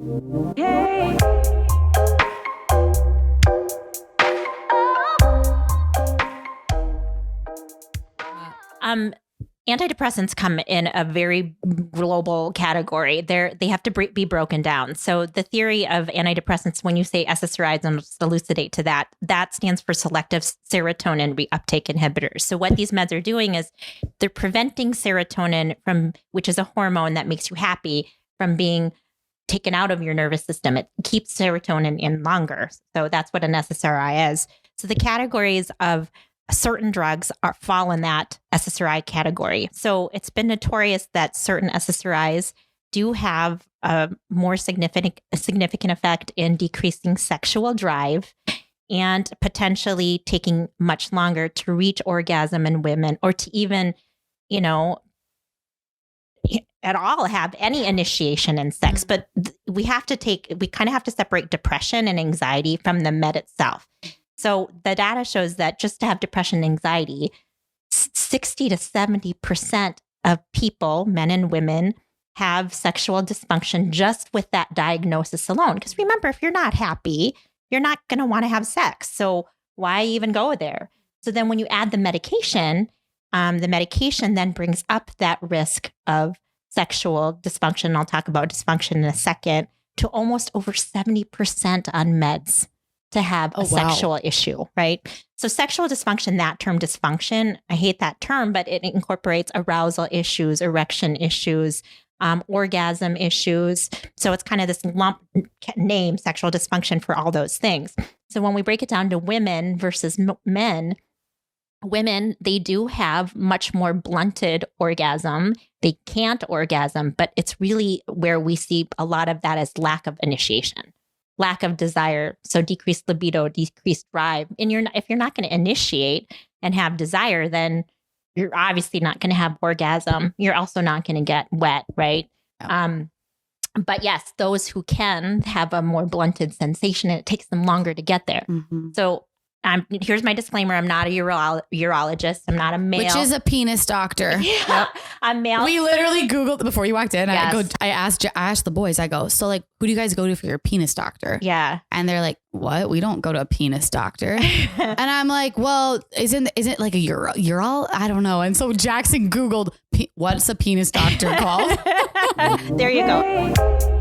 Yay. Antidepressants come in a very global category. They have to be broken down. So the theory of antidepressants, when you say SSRIs, and just elucidate to that stands for selective serotonin reuptake inhibitors. So what these meds are doing is they're preventing serotonin which is a hormone that makes you happy, from being taken out of your nervous system. It keeps serotonin in longer. So that's what an SSRI is. So the categories of certain drugs fall in that SSRI category. So it's been notorious that certain SSRIs do have a more significant effect in decreasing sexual drive and potentially taking much longer to reach orgasm in women, or to even, at all have any initiation in sex. But we kind of have to separate depression and anxiety from the med itself. So the data shows that just to have depression and anxiety, 60 to 70% of people, men and women, have sexual dysfunction just with that diagnosis alone. Because remember, if you're not happy, you're not going to want to have sex. So why even go there? So then when you add the medication then brings up that risk of sexual dysfunction. I'll talk about dysfunction in a second, to almost over 70% on meds to have a sexual issue, right? So sexual dysfunction, that term dysfunction, I hate that term, but it incorporates arousal issues, erection issues, orgasm issues. So it's kind of this lump name, sexual dysfunction, for all those things. So when we break it down to women versus men, women, they do have much more blunted orgasm. They can't orgasm, but it's really where we see a lot of that as lack of initiation, lack of desire. So decreased libido, decreased drive. And if you're not going to initiate and have desire, then you're obviously not going to have orgasm. You're also not going to get wet, right? Yeah. But yes, those who can have a more blunted sensation, and it takes them longer to get there. Mm-hmm. So here's my disclaimer. I'm not a urologist. I'm not a male. Which is a penis doctor. Yeah. Yep. I'm male. We literally Googled before you walked in. Yes. I asked the boys, so like, who do you guys go to for your penis doctor? Yeah. And they're like, what? We don't go to a penis doctor. And I'm like, well, isn't like a urol? I don't know. And so Jackson Googled, what's a penis doctor called? There you go.